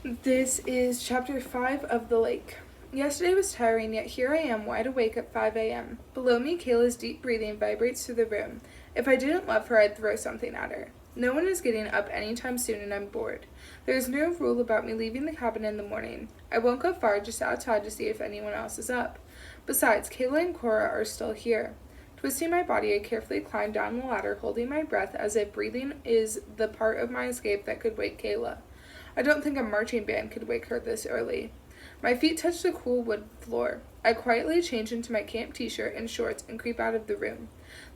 This is chapter 5 of The Lake. Yesterday was tiring, yet here I am wide awake at 5 a.m. Below me, Kayla's deep breathing vibrates through the room. If I didn't love her, I'd throw something at her. No one is getting up anytime soon, and I'm bored. There is no rule about me leaving the cabin in the morning. I won't go far, just outside to see if anyone else is up. Besides, Kayla and Cora are still here. Twisting my body, I carefully climb down the ladder, holding my breath as if breathing is the part of my escape that could wake Kayla. I don't think a marching band could wake her this early. My feet touch the cool wood floor. I quietly change into my camp t-shirt and shorts and creep out of the room.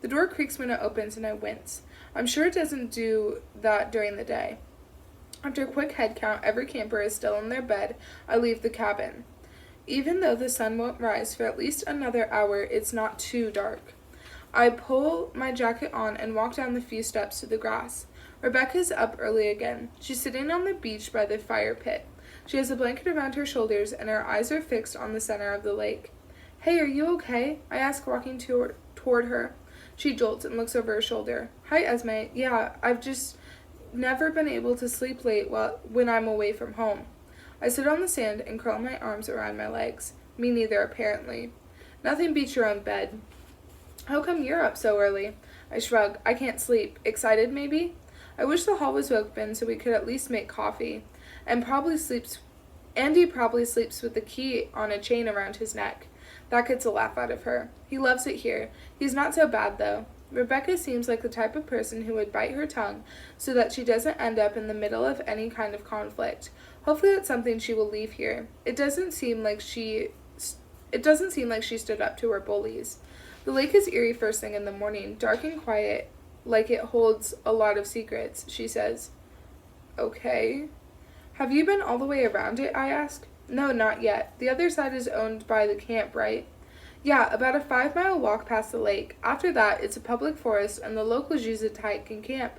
The door creaks when it opens and I wince. I'm sure it doesn't do that during the day. After a quick head count, every camper is still in their bed. I leave the cabin. Even though the sun won't rise for at least another hour, it's not too dark. I pull my jacket on and walk down the few steps to the grass. Rebecca's up early again. She's sitting on the beach by the fire pit. She has a blanket around her shoulders and her eyes are fixed on the center of the lake. "Hey, are you okay?" I ask, walking toward her. She jolts and looks over her shoulder. "Hi, Esme. Yeah, I've just never been able to sleep late when I'm away from home." I sit on the sand and curl my arms around my legs. Me neither, apparently. "Nothing beats your own bed." "How come you're up so early?" I shrug. "I can't sleep. Excited, maybe?" I wish the hall was open so we could at least make coffee. Andy probably sleeps with the key on a chain around his neck. That gets a laugh out of her. He loves it here. He's not so bad, though. Rebecca seems like the type of person who would bite her tongue so that she doesn't end up in the middle of any kind of conflict. Hopefully that's something she will leave here. It doesn't seem like she stood up to her bullies. The lake is eerie first thing in the morning, dark and quiet, like it holds a lot of secrets, she says. "Okay." "Have you been all the way around it?" I ask. "No, not yet. The other side is owned by the camp, right?" "Yeah, about a 5-mile walk past the lake. After that, it's a public forest, and the locals use it to hike and camp.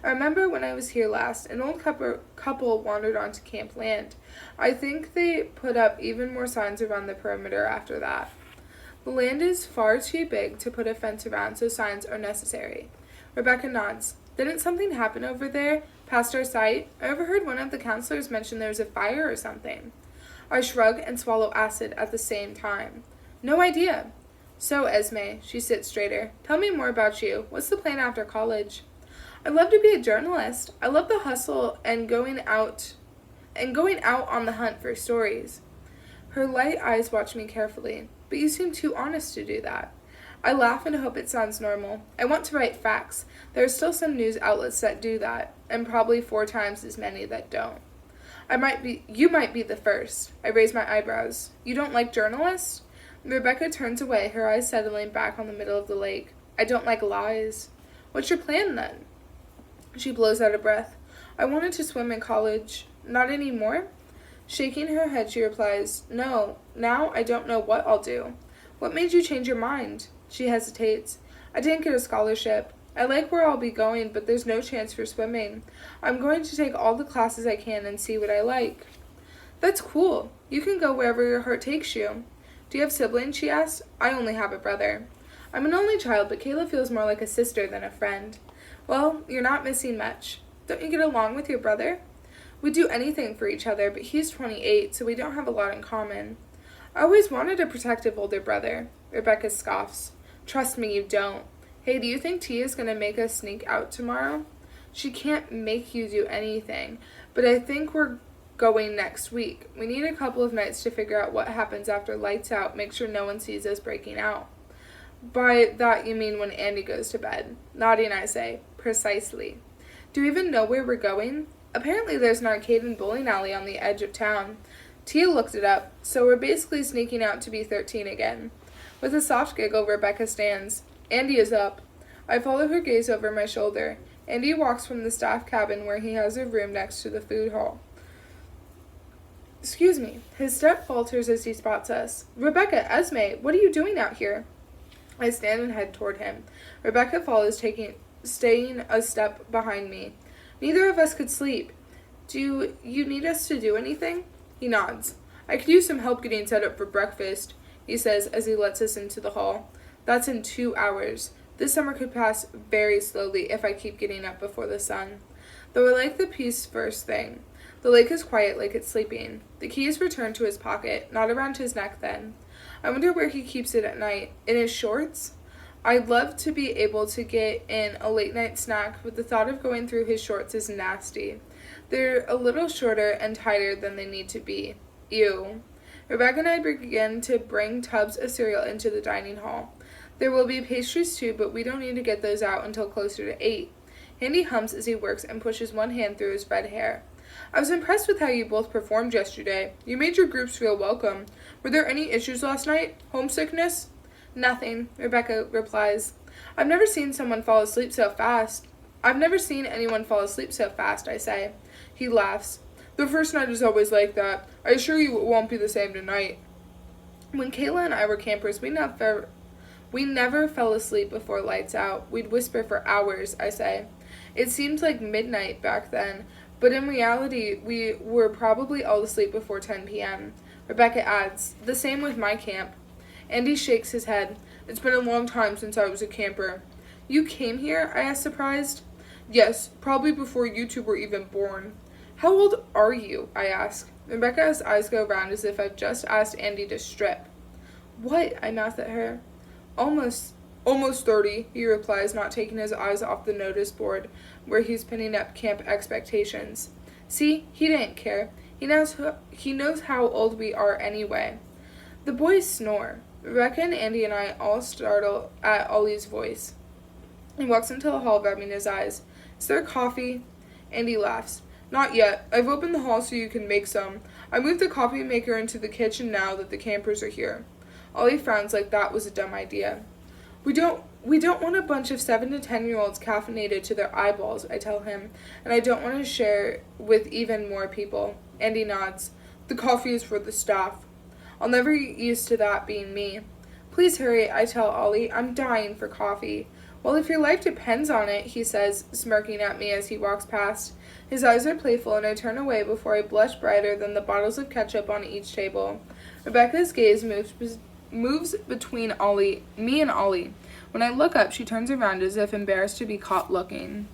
I remember when I was here last, an old couple wandered onto camp land. I think they put up even more signs around the perimeter after that. The land is far too big to put a fence around, so signs are necessary." Rebecca nods. "Didn't something happen over there, past our site? I overheard one of the counselors mention there was a fire or something." I shrug and swallow acid at the same time. "No idea." "So, Esme," she sits straighter, "tell me more about you. What's the plan after college?" "I'd love to be a journalist. I love the hustle and going out on the hunt for stories." Her light eyes watch me carefully. "But you seem too honest to do that." I laugh and hope it sounds normal. I want to write facts. There are still some news outlets that do that, and probably 4 times as many that don't. You might be the first." I raise my eyebrows. "You don't like journalists?" Rebecca turns away, her eyes settling back on the middle of the lake. "I don't like lies." "What's your plan, then?" She blows out a breath. "I wanted to swim in college." "Not anymore?" Shaking her head, she replies, "No, now I don't know what I'll do." "What made you change your mind?" She hesitates. "I didn't get a scholarship. I like where I'll be going, but there's no chance for swimming. I'm going to take all the classes I can and see what I like." "That's cool. You can go wherever your heart takes you." "Do you have siblings?" she asks. "I only have a brother." "I'm an only child, but Kayla feels more like a sister than a friend." "Well, you're not missing much. Don't you get along with your brother?" "We do anything for each other, but he's 28, so we don't have a lot in common." "I always wanted a protective older brother." Rebecca scoffs. "Trust me, you don't. Hey, do you think Tia's going to make us sneak out tomorrow?" "She can't make you do anything, but I think we're going next week. We need a couple of nights to figure out what happens after lights out, make sure no one sees us breaking out." "By that you mean when Andy goes to bed." Nodding, I say, "Precisely." "Do you even know where we're going?" "Apparently there's an arcade and bowling alley on the edge of town." Tia looked it up, so we're basically sneaking out to be 13 again. With a soft giggle, Rebecca stands. "Andy is up." I follow her gaze over my shoulder. Andy walks from the staff cabin where he has a room next to the food hall. "Excuse me." His step falters as he spots us. "Rebecca, Esme, what are you doing out here?" I stand and head toward him. Rebecca follows, staying a step behind me. "Neither of us could sleep. Do you need us to do anything?" He nods. "I could use some help getting set up for breakfast," he says as he lets us into the hall. "That's in 2 hours. This summer could pass very slowly if I keep getting up before the sun. Though I like the peace first thing. The lake is quiet like it's sleeping. The key is returned to his pocket, not around his neck then. I wonder where he keeps it at night. In his shorts? I'd love to be able to get in a late night snack, but the thought of going through his shorts is nasty. They're a little shorter and tighter than they need to be. Ew. Rebecca and I begin to bring tubs of cereal into the dining hall. There will be pastries too, but we don't need to get those out until closer to 8. Andy hums as he works and pushes one hand through his red hair. I was impressed with how you both performed yesterday. You made your groups feel welcome. Were there any issues last night? Homesickness? Nothing, Rebecca replies. I've never seen anyone fall asleep so fast, I say. He laughs. The first night is always like that. I assure you it won't be the same tonight. When Kayla and I were campers, we never fell asleep before lights out. We'd whisper for hours, I say. It seemed like midnight back then, but in reality, we were probably all asleep before 10 p.m. Rebecca adds, the same with my camp. Andy shakes his head. It's been a long time since I was a camper. You came here? I asked, surprised. Yes, probably before you two were even born. How old are you? I ask. Rebecca's eyes go round as if I've just asked Andy to strip. What? I mouth at her. Almost 30, he replies, not taking his eyes off the notice board where he's pinning up camp expectations. See, he didn't care. He knows how old we are anyway. The boys snore. Rebecca and Andy and I all startle at Ollie's voice. He walks into the hall rubbing his eyes. Is there coffee? Andy laughs. Not yet. I've opened the hall so you can make some. I moved the coffee maker into the kitchen now that the campers are here. Ollie frowns like that was a dumb idea. We don't want a bunch of 7 to 10-year-olds caffeinated to their eyeballs, I tell him, and I don't want to share with even more people. Andy nods. The coffee is for the staff. I'll never get used to that being me. Please hurry, I tell Ollie. I'm dying for coffee. Well, if your life depends on it, he says, smirking at me as he walks past. His eyes are playful, and I turn away before I blush brighter than the bottles of ketchup on each table. Rebecca's gaze moves between me and Ollie. When I look up, she turns around as if embarrassed to be caught looking.